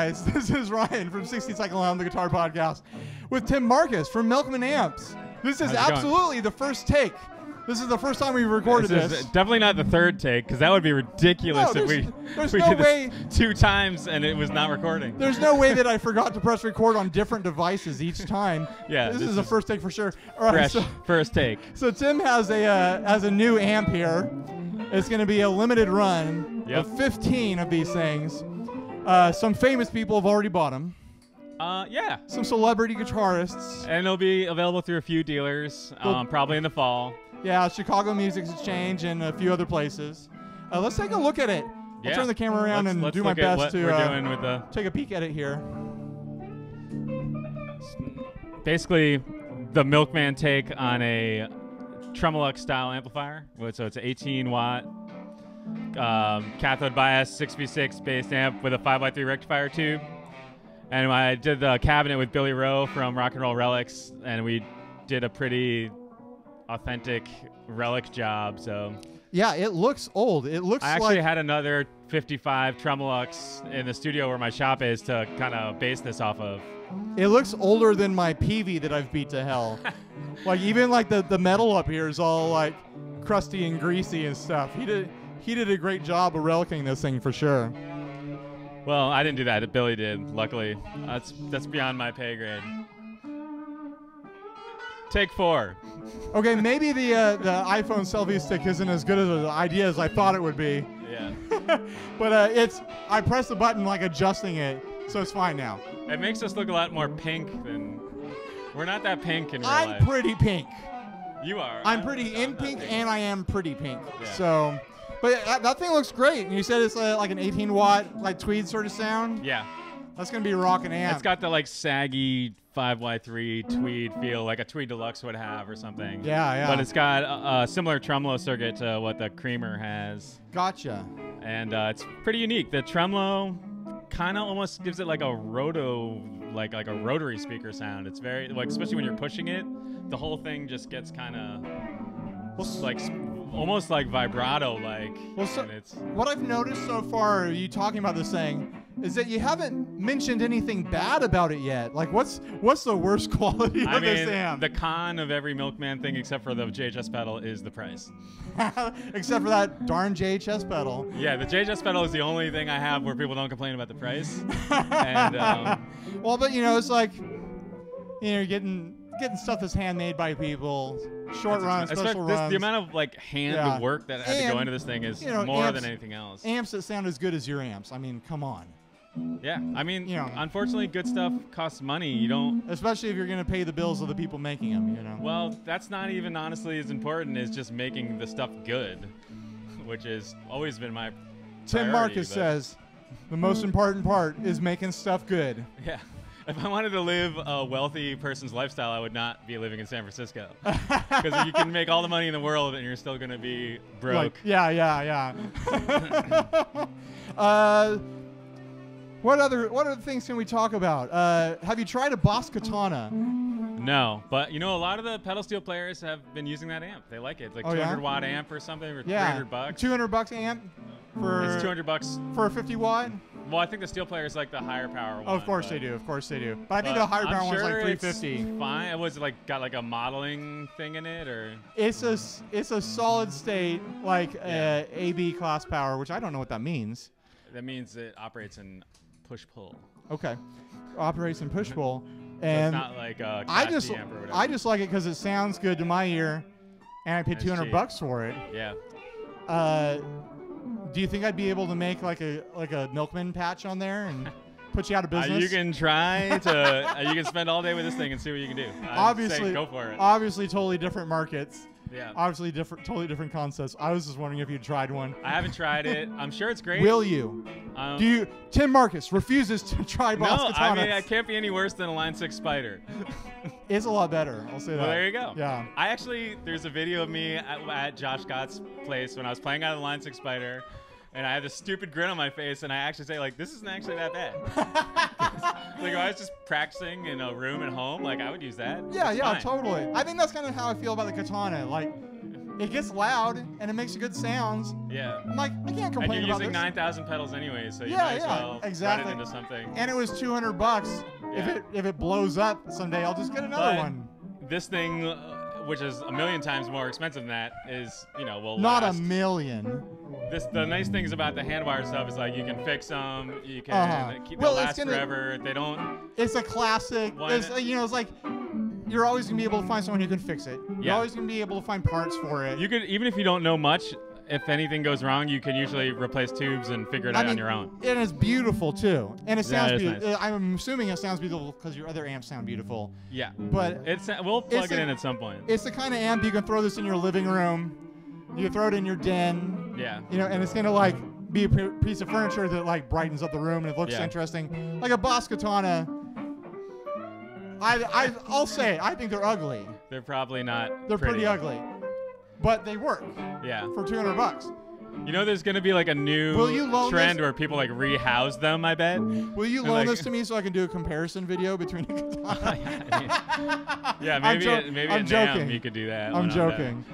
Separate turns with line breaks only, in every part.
guys. This is Ryan from 60 Cycle on the Guitar Podcast with Tim Marcus from Milkman Amps. This is absolutely the first take. This is the first time we've recorded this.
Is definitely not the third take, because that would be ridiculous if we did this 2 times and it was not recording.
There's no way that I forgot to press record on different devices each time.
Yeah,
this is the first take for sure. All right,
fresh, first take.
So Tim has a new amp here. It's going to be a limited run of 15 of these things. Some famous people have already bought them.
Yeah.
Some celebrity guitarists.
And it'll be available through a few dealers, probably in the fall.
Yeah, Chicago Music Exchange and a few other places. Let's take a look at it.
Yeah.
I'll turn the camera around and do my best to take a peek at it here.
Basically, the Milkman take on a Tremolux style amplifier. So it's an 18-watt cathode bias 6v6 bass amp with a 5x3 rectifier tube. And I did the cabinet with Billy Rowe from Rock and Roll Relics, and we did a pretty authentic relic job. So
yeah, it looks old. It looks.
I actually had another 55 Tremolux in the studio where my shop is to kind of base this off of.
It looks older than my PV that I've beat to hell. Like even like the metal up here is all like crusty and greasy and stuff. He did a great job of relicing this thing for sure.
Well, I didn't do that. Billy did. Luckily, that's beyond my pay grade. Take 4.
Okay, maybe the iPhone selfie stick isn't as good as an idea as I thought it would be.
Yeah.
But I pressed the button like adjusting it, so it's fine now.
It makes us look a lot more pink than we're not that pink in real life.
I'm pretty pink.
You are.
I'm pretty in pink, and I am pretty pink. Yeah. So, but that thing looks great. And you said it's like an 18-watt like tweed sort of sound.
Yeah.
That's gonna be a rockin' amp.
It's got the like saggy 5x3 tweed feel, like a Tweed Deluxe would have or something.
Yeah, yeah.
But it's got a similar tremolo circuit to what the Creamer has.
Gotcha.
And it's pretty unique. The tremolo kind of almost gives it like a roto, like a rotary speaker sound. It's very like, especially when you're pushing it, the whole thing just gets kind of like almost like vibrato like.
Well, so what I've noticed so far, you talking about this thing, is that you haven't mentioned anything bad about it yet. Like, what's the worst quality of this amp?
The con of every Milkman thing, except for the JHS pedal, is the price.
Except for that darn JHS pedal.
Yeah, the JHS pedal is the only thing I have where people don't complain about the price. And,
well, but you know, it's like, you know, you're getting stuff that's handmade by people. Short runs, special runs.
The amount of like hand work that had to go into this thing is more than anything else.
Amps that sound as good as your amps. I mean, come on.
Yeah, I mean, unfortunately, good stuff costs money. You don't,
especially if you're going to pay the bills of the people making them. You know.
Well, that's not even honestly as important as just making the stuff good, which has always been my priority.
Tim Marcus says the most important part is making stuff good.
Yeah. If I wanted to live a wealthy person's lifestyle, I would not be living in San Francisco. Because you can make all the money in the world and you're still going to be broke.
Like, yeah. What other things can we talk about? Have you tried a Boss Katana?
No, but you know, a lot of the pedal steel players have been using that amp. They like it. It's like 200 watt amp or something, or $300.
$200 amp for
it's $200
for a 50 watt.
Well, I think the steel players like the higher power one.
Oh, of course they do. Of course they do. But I think the higher power one's like 350.
It's fine. It was like got like a modeling thing in it, or
it's a solid state like AB class power, which I don't know what that means.
That means it operates in push pull.
Okay, operates in push pull, and
so it's not like a
I just like it because it sounds good to my ear, and I paid $200 for it.
Yeah.
Do you think I'd be able to make like a Milkman patch on there and put you out of business?
You can try to. You can spend all day with this thing and see what you can do.
Obviously,
go for it.
Obviously, totally different markets.
Yeah.
Obviously, totally different concepts. I was just wondering if you'd tried one.
I haven't tried it. I'm sure it's great.
Will you? Do you? Tim Marcus refuses to try Boss Katanas.
I mean, it can't be any worse than a Line 6 Spider.
It's a lot better. I'll say that.
Well, there you go.
Yeah.
There's a video of me at Josh Scott's place when I was playing out of the Line 6 Spider. And I had this stupid grin on my face, and I actually say, like, this isn't actually that bad. Like, if I was just practicing in a room at home, like, I would use that.
Yeah, totally. I think that's kind of how I feel about the Katana. Like, it gets loud and it makes good sounds.
Yeah.
I'm like, I can't complain
and you're
about
using
this.
9,000 pedals anyway, so you
Yeah,
might as
yeah,
well
exactly.
run it into something.
And it was $200.
Yeah.
If it blows up someday, I'll just get another
But
one.
This thing, which is a million times more expensive than that, is, you know, will
Not
last.
a million.
The nice things about the handlebar stuff is like you can fix them, you can keep
Well,
them
it's
last forever. They don't.
It's a classic. It's like you're always gonna be able to find someone who can fix it. You're
Yeah.
always gonna be able to find parts for it.
You could, even if you don't know much, if anything goes wrong, you can usually replace tubes and figure it out on your own.
And it's beautiful too. And it sounds
it is
beautiful.
nice.
I'm assuming it sounds beautiful because your other amps sound beautiful.
Yeah.
But
We'll plug it in at some point.
It's the kind of amp you can throw this in your living room. You can throw it in your den.
Yeah.
You know, and it's gonna like be a piece of furniture that like brightens up the room and it looks interesting. Like a Boss Katana. I'll say it, I think they're ugly.
They're probably not.
They're pretty ugly, but they work.
Yeah.
For $200.
You know, there's gonna be like a new trend where people like rehouse them. I bet.
Will you loan this to me so I can do a comparison video between a katana?
Yeah, maybe
I'm joking.
NAMM you could do that.
I'm joking.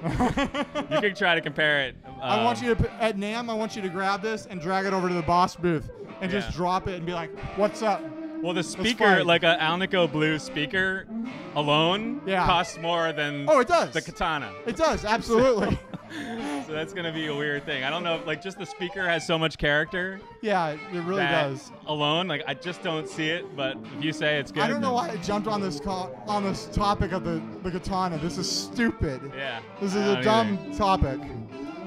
You could try to compare it.
I want you to at NAMM. I want you to grab this and drag it over to the Boss booth and just drop it and be like, "What's up?"
Well, the speaker, like a Alnico Blue speaker, alone costs more than
it does.
the katana.
It does, absolutely.
So that's gonna be a weird thing. I don't know if like just the speaker has so much character.
Yeah, it really does.
Alone, like I just don't see it. But if you say it's good,
I don't know why I jumped on this topic of the katana. This is stupid.
Yeah.
This is a dumb topic.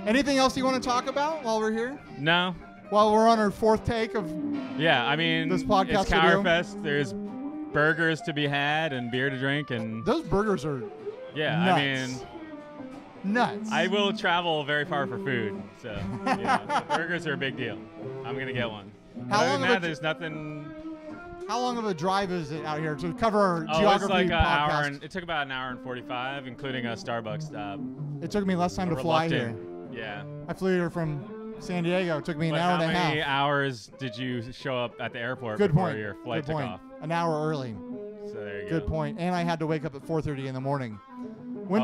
Anything else you want to talk about while we're here?
No.
While we're on our fourth take of
I mean,
this podcast
it's Kauerfest. There's burgers to be had and beer to drink, and
those burgers are nuts.
I mean,
nuts.
I will travel very far for food, so burgers are a big deal. I'm gonna get one.
How long?
There's nothing.
How long of a drive is it out here to cover our
it's
geography
like an
podcast?
hour. It took about an hour and 45, including a Starbucks stop.
It took me less time to fly here.
Yeah.
I flew here from San Diego. It took me an hour and a half.
How many hours did you show up at the airport
Good
before
point.
your flight
Good point.
took off?
An hour early.
So there you go.
Good point. And I had to wake up at 4:30 in the morning. When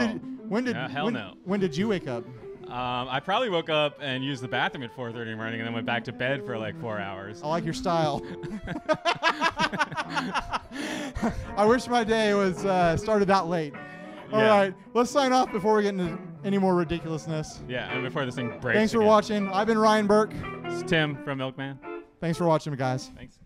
did you wake up?
I probably woke up and used the bathroom at 4:30 in the morning, and then went back to bed for like 4 hours.
I like your style. I wish my day was started out late. All right, let's sign off before we get into any more ridiculousness.
Yeah, and before this thing breaks.
Thanks for watching. I've been Ryan Burke.
It's Tim from Milkman.
Thanks for watching, guys.
Thanks.